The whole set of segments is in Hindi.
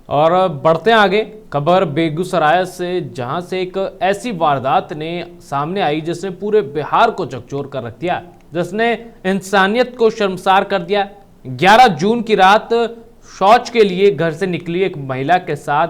और बढ़ते हैं आगे। खबर बेगूसराय से, जहां से एक ऐसी वारदात ने सामने आई जिसने पूरे बिहार को झकझोर कर रख दिया, जिसने इंसानियत को शर्मसार कर दिया। 11 जून की रात शौच के लिए घर से निकली एक महिला के साथ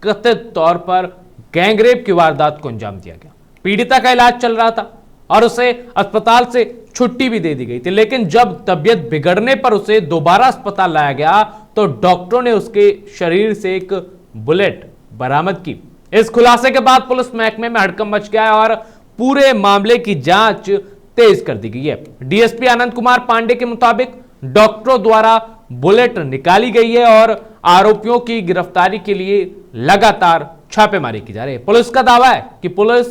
कथित तौर पर गैंगरेप की वारदात को अंजाम दिया गया। पीड़िता का इलाज चल रहा था और उसे अस्पताल से छुट्टी भी दे दी गई थी, लेकिन जब तबीयत बिगड़ने पर उसे दोबारा अस्पताल लाया गया तो डॉक्टरों ने उसके शरीर से एक बुलेट बरामद की। इस खुलासे के बाद पुलिस महकमे में हड़कंप मच गया है और पूरे मामले की जांच तेज कर दी गई है। डीएसपी आनंद कुमार पांडे के मुताबिक डॉक्टरों द्वारा बुलेट निकाली गई है और आरोपियों की गिरफ्तारी के लिए लगातार छापेमारी की जा रही है। पुलिस का दावा है कि पुलिस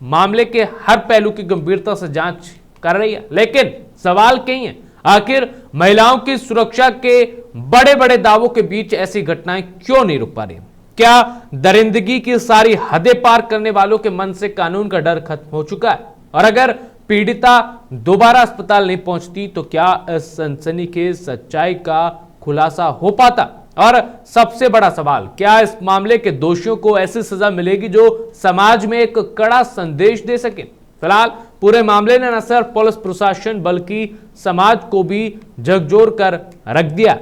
मामले के हर पहलू की गंभीरता से जांच कर रही है, लेकिन सवाल कई है, आखिर महिलाओं की सुरक्षा के बड़े बड़े दावों के बीच ऐसी घटनाएं क्यों नहीं रुक पा रही? क्या दरिंदगी की सारी हदें पार करने वालों के मन से कानून का डर खत्म हो चुका है? और अगर पीड़िता दोबारा अस्पताल नहीं पहुंचती तो क्या इस सनसनीखेज सच्चाई का खुलासा हो पाता? और सबसे बड़ा सवाल, क्या इस मामले के दोषियों को ऐसी सजा मिलेगी जो समाज में एक कड़ा संदेश दे सके? फिलहाल पूरे मामले ने न सिर्फ पुलिस प्रशासन बल्कि समाज को भी झकझोर कर रख दिया।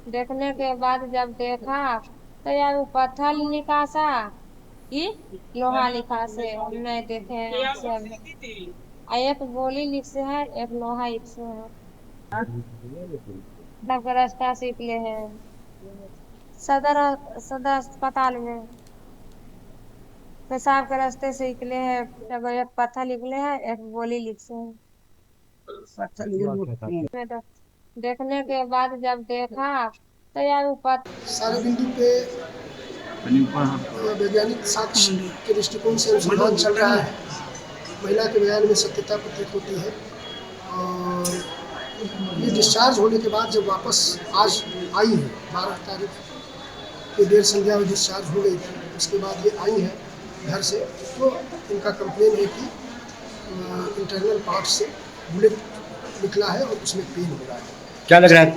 देखने के बाद जब देखा तो यार वो पत्थर निकासा कि लोहा लिखा से नहीं देखे सब। एक गोली लिख से है, एक लोहा लिख से है। तब रास्ता से निकले हैं सदर सदर अस्पताल में, पेशाब के रास्ते से निकले हैं। जब एक पत्थर निकले हैं, एक गोली लिख से है। तो देखने के बाद जब देखा तो यार वो सारे बिंदु पे वैज्ञानिक साक्ष्य के दृष्टिकोण से अनुसंधान चल रहा है। महिला के बयान में सत्यता प्रतीत होती है और ये डिस्चार्ज होने के बाद जब वापस आज आई है 12 तारीख की देर संध्या में डिस्चार्ज हो गई थी, उसके बाद ये आई है घर से, तो इनका कंप्लेन है कि इंटरनल पार्ट से बुलेट निकला है और उसमें पेन हो रहा है। क्या लग रहा है?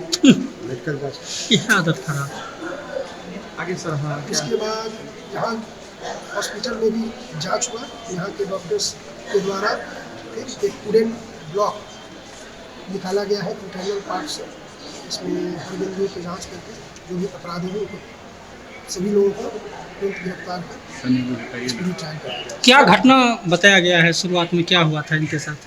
आदत खराब आगे सर। हाँ, इसके बाद यहाँ हॉस्पिटल में भी जांच हुआ। यहाँ के डॉक्टर्स के द्वारा एक पूरेंट ब्लॉक निकाला गया है इंटरनल पार्ट से। इसमें हर बिंदु की जांच करके जो भी अपराधी हैं उनको सभी लोगों को तुरंत गिरफ्तार कर क्या घटना बताया गया है? शुरुआत में क्या हुआ था इनके साथ?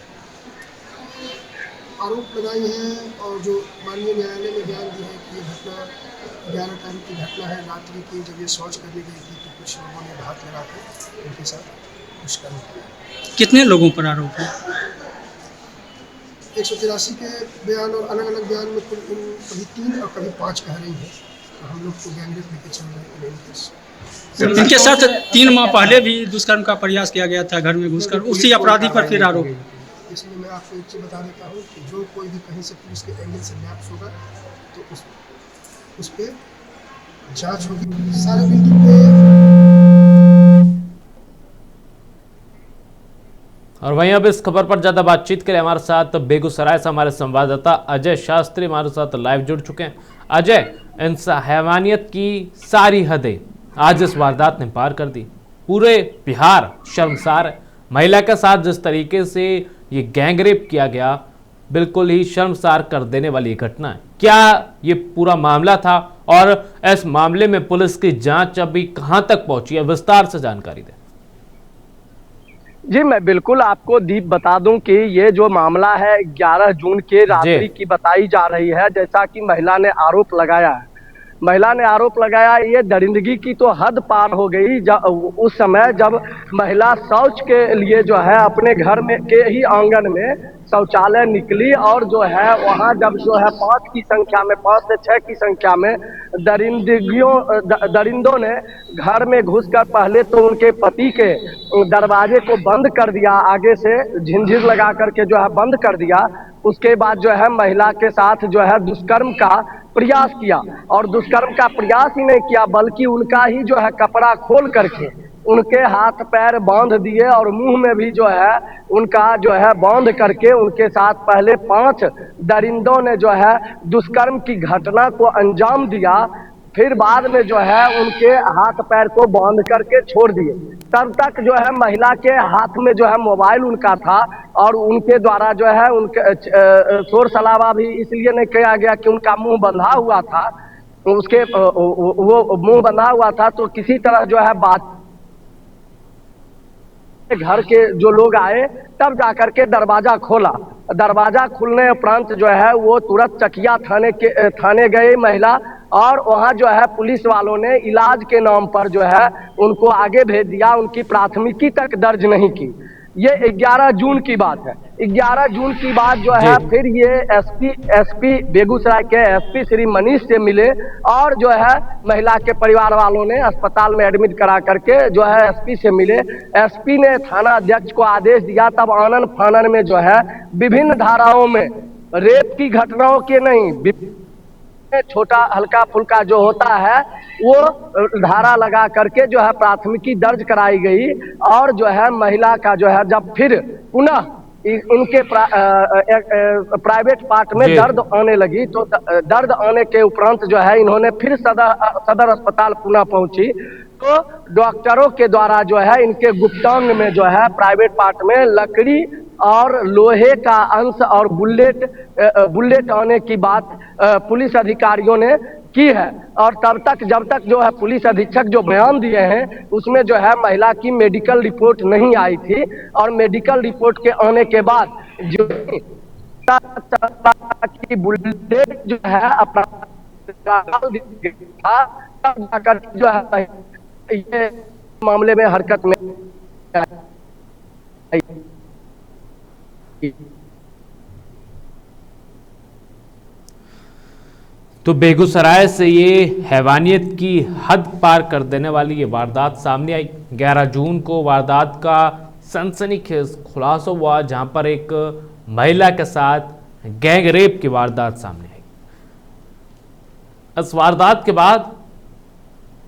आरोप लगाए हैं और जो माननीय न्यायालय में बयान दिया है कि ये घटना 11 तारीख की घटना है। रात्रि की जब ये शौच करने गई थी तो कुछ लोगों ने हाथ लगा कर उनके साथ दुष्कर्म किया। कितने लोगों पर आरोप है? 183 के बयान और अलग अलग बयान में कुल कभी 3 और कभी 5 कह रही हैं। तो हम लोग को गैंगरेप लेके चल रहे हैं। इनके साथ 3 माह पहले भी दुष्कर्म का प्रयास किया गया था, घर में घुसकर उसी अपराधी पर फिर आरोप। इसलिए मैं आपको एक चीज़ बता देता हूँ कि जो कोई भी कहीं से पुलिस के एंगल से लैप्स होगा तो उस पर जांच होगी। सारे बिंदु पे। और वहीं अब इस खबर पर ज्यादा बातचीत के लिए हमारे साथ बेगूसराय से हमारे संवाददाता अजय शास्त्री हमारे साथ लाइव जुड़ चुके हैं। अजय, हैवानियत की सारी हदें आज इस वारदात ने पार कर दी। पूरे बिहार शर्मसार है। महिला के साथ जिस तरीके से ये गैंगरेप किया गया, बिल्कुल ही शर्मसार कर देने वाली घटना है। क्या ये पूरा मामला था और इस मामले में पुलिस की जांच अभी कहां तक पहुंची है? विस्तार से जानकारी दें। जी, मैं बिल्कुल आपको दीप बता दूं कि ये जो मामला है 11 जून के रात्रि की बताई जा रही है। जैसा कि महिला ने आरोप लगाया है, ये दरिंदगी की तो हद पार हो गई। उस समय जब महिला शौच के लिए जो है अपने घर में के ही आंगन में शौचालय निकली और जो है वहां जब जो है 5 से 6 की संख्या में दरिंदों ने घर में घुसकर पहले तो उनके पति के दरवाजे को बंद कर दिया, आगे से झिंझिर लगा करके जो है बंद कर दिया। उसके बाद जो है महिला के साथ जो है दुष्कर्म का प्रयास किया और दुष्कर्म का प्रयास ही नहीं किया बल्कि उनका ही जो है कपड़ा खोल करके उनके हाथ पैर बांध दिए और मुंह में भी जो है उनका जो है बांध करके उनके साथ पहले 5 दरिंदों ने जो है दुष्कर्म की घटना को अंजाम दिया। फिर बाद में जो है उनके हाथ पैर को बांध करके छोड़ दिए। तब तक जो है महिला के हाथ में जो है मोबाइल उनका था और उनके द्वारा जो है उनके शोर शराबा भी इसलिए नहीं किया गया कि उनका मुंह बंधा हुआ था, उसके वो मुंह बंधा हुआ था तो किसी तरह जो है बात घर के जो लोग आए तब जाकर के दरवाजा खोला। दरवाजा खुलने उपरांत जो है वो तुरंत चकिया थाने गए महिला और वहां जो है पुलिस वालों ने इलाज के नाम पर जो है उनको आगे भेज दिया, उनकी प्राथमिकी तक दर्ज नहीं की। ये 11 जून की बात है। 11 जून की बात जो है फिर ये एसपी बेगूसराय के एसपी श्री मनीष से मिले और जो है महिला के परिवार वालों ने अस्पताल में एडमिट करा करके जो है एसपी से मिले। एसपी ने थाना अध्यक्ष को आदेश दिया। तब आनन फानन में जो है विभिन्न धाराओं में रेप की घटनाओं के नहीं, छोटा हल्का फुल्का जो होता है वो धारा लगा करके जो है प्राथमिकी दर्ज कराई गई और जो है महिला का जो है जब फिर पुनः इनके प्राइवेट पार्ट में दर्द आने लगी तो दर्द आने के उपरांत जो है इन्होंने फिर सदर अस्पताल पुनः पहुंची तो डॉक्टरों के द्वारा जो है इनके गुप्तांग में जो है प्राइवेट पार्ट में लकड़ी और लोहे का अंश और बुलेट आने की बात पुलिस अधिकारियों ने की है। और तब तक जब तक जो है पुलिस अधीक्षक जो बयान दिए हैं उसमें जो है महिला की मेडिकल रिपोर्ट नहीं आई थी और मेडिकल रिपोर्ट के आने के बाद जो की बुलेट जो है अपना था तब जाकर जो है ये मामले में हरकत में तो बेगूसराय से ये हैवानियत की हद पार कर देने वाली ये वारदात सामने आई। 11 जून को वारदात का सनसनीखेज खुलासा हुआ जहां पर एक महिला के साथ गैंग रेप की वारदात सामने आई। इस वारदात के बाद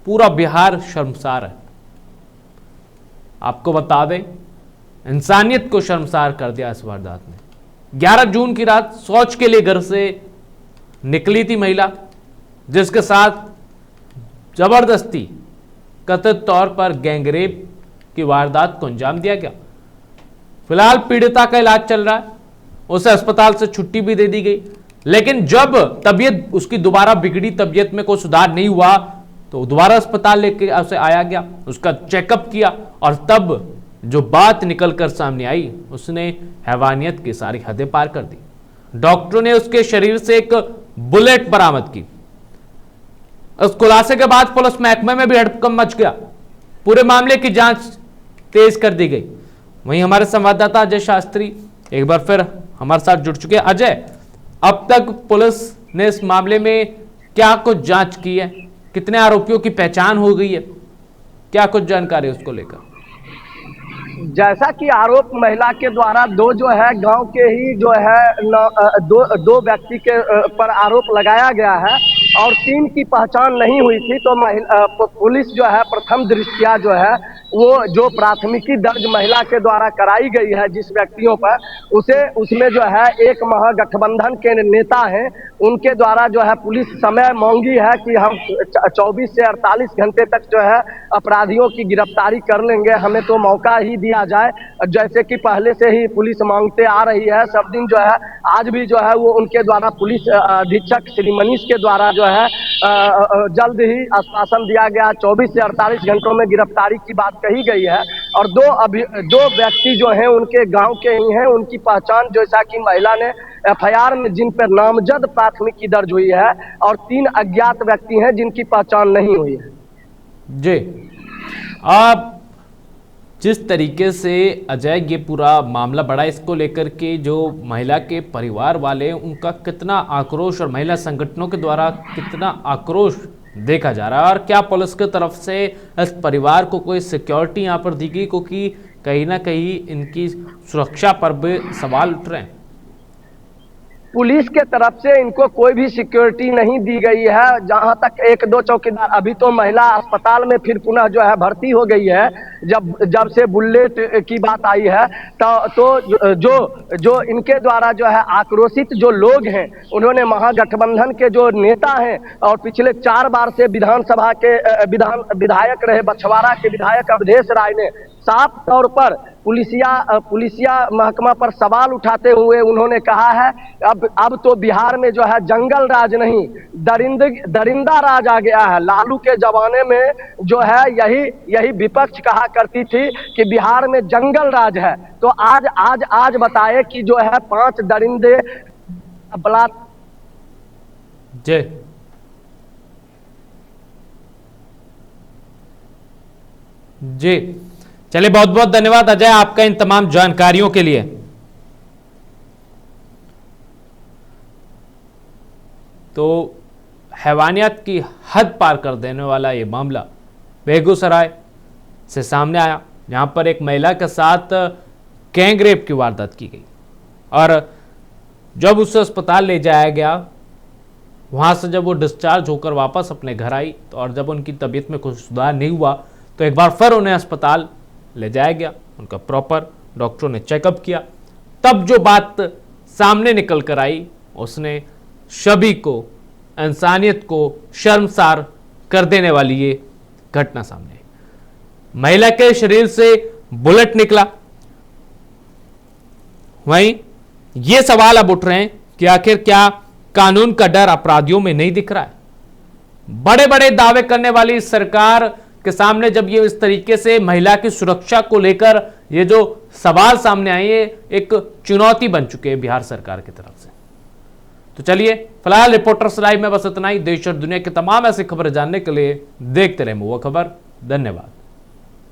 पूरा बिहार शर्मसार है। आपको बता दें, इंसानियत को शर्मसार कर दिया इस वारदात ने। 11 जून की रात शौच के लिए घर से निकली थी महिला, जिसके साथ जबरदस्ती कथित तौर पर गैंगरेप की वारदात को अंजाम दिया गया। फिलहाल पीड़िता का इलाज चल रहा है, उसे अस्पताल से छुट्टी भी दे दी गई। लेकिन जब तबीयत उसकी दोबारा बिगड़ी, तबीयत में कोई सुधार नहीं हुआ तो दोबारा अस्पताल लेके उसे आया गया, उसका चेकअप किया और तब जो बात निकलकर सामने आई उसने हैवानियत की सारी हदें पार कर दी। डॉक्टरों ने उसके शरीर से एक बुलेट बरामद की। उस खुलासे के बाद पुलिस महकमे में भी हड़कंप मच गया। पूरे मामले की जांच तेज कर दी गई। वहीं हमारे संवाददाता अजय शास्त्री एक बार फिर हमारे साथ जुड़ चुके हैं। अजय, अब तक पुलिस ने इस मामले में क्या कुछ जांच की है? कितने आरोपियों की पहचान हो गई है? क्या कुछ जानकारी उसको लेकर? जैसा कि आरोप महिला के द्वारा दो जो है गांव के ही जो है दो व्यक्ति के पर आरोप लगाया गया है और 3 की पहचान नहीं हुई थी। तो पुलिस जो है प्रथम दृष्टया जो है वो जो प्राथमिकी दर्ज महिला के द्वारा कराई गई है जिस व्यक्तियों पर उसमें जो है एक महागठबंधन के नेता हैं, उनके द्वारा जो है पुलिस समय मांगी है कि हम 24 से 48 घंटे तक जो है अपराधियों की गिरफ्तारी कर लेंगे, हमें तो मौका ही दिया जाए। जैसे कि पहले से ही पुलिस मांगते आ रही है, सब दिन जो है आज भी जो है वो उनके द्वारा पुलिस अधीक्षक श्री मनीष के द्वारा जो है जल्द ही आश्वासन दिया गया। 24 से 48 घंटों में गिरफ्तारी की बात कही गई है और दो व्यक्ति जो हैं उनके गांव के ही हैं, उनकी पहचान जैसा कि महिला ने एफआईआर में जिन पर नामजद प्राथमिकी दर्ज हुई है और 3 अज्ञात व्यक्ति हैं जिनकी पहचान नहीं हुई है। जी, आप जिस तरीके से अजय ये पूरा मामला बढ़ा, इसको लेकर के जो महिला के परिवार वाले उनका कितना आक्रोश और महिला संगठनों के द्वारा कितना आक्रोश देखा जा रहा है और क्या पुलिस की तरफ से इस परिवार को कोई सिक्योरिटी यहाँ पर दी गई, क्योंकि कहीं ना कहीं इनकी सुरक्षा पर भी सवाल उठ रहे हैं। पुलिस के तरफ से इनको कोई भी सिक्योरिटी नहीं दी गई है। जहां तक 1-2 चौकीदार, अभी तो महिला अस्पताल में फिर पुनः जो है भर्ती हो गई है। जब से बुलेट की बात आई है तो जो इनके द्वारा जो है आक्रोशित जो लोग हैं, उन्होंने महागठबंधन के जो नेता हैं और पिछले 4 बार से विधानसभा के विधायक रहे बछवाड़ा के विधायक अवधेश राय ने साफ तौर पर पुलिसिया महकमा पर सवाल उठाते हुए उन्होंने कहा है अब तो बिहार में जो है जंगल राज नहीं दरिंदा राज आ गया है। लालू के जमाने में जो है यही विपक्ष कहा करती थी कि बिहार में जंगल राज है। तो आज बताए कि जो है 5 दरिंदे जी चलिए, बहुत बहुत धन्यवाद अजय आपका इन तमाम जानकारियों के लिए। तो हैवानियत की हद पार कर देने वाला ये मामला बेगूसराय से सामने आया, जहां पर एक महिला के साथ गैंग रेप की वारदात की गई और जब उसे अस्पताल ले जाया गया, वहां से जब वो डिस्चार्ज होकर वापस अपने घर आई तो और जब उनकी तबीयत में कुछ सुधार नहीं हुआ तो एक बार फिर उन्हें अस्पताल ले जाया गया। उनका प्रॉपर डॉक्टरों ने चेकअप किया, तब जो बात सामने निकल कर आई उसने सभी को, इंसानियत को शर्मसार कर देने वाली ये घटना सामने आई। महिला के शरीर से बुलेट निकला। वहीं ये सवाल अब उठ रहे हैं कि आखिर क्या कानून का डर अपराधियों में नहीं दिख रहा है? बड़े बड़े दावे करने वाली सरकार के सामने जब ये इस तरीके से महिला की सुरक्षा को लेकर ये जो सवाल सामने आए, ये एक चुनौती बन चुके हैं बिहार सरकार की तरफ से। तो चलिए, फिलहाल रिपोर्टर्स लाइव में बस इतना ही। देश और दुनिया की तमाम ऐसी खबरें जानने के लिए देखते रहे मुआ खबर। धन्यवाद।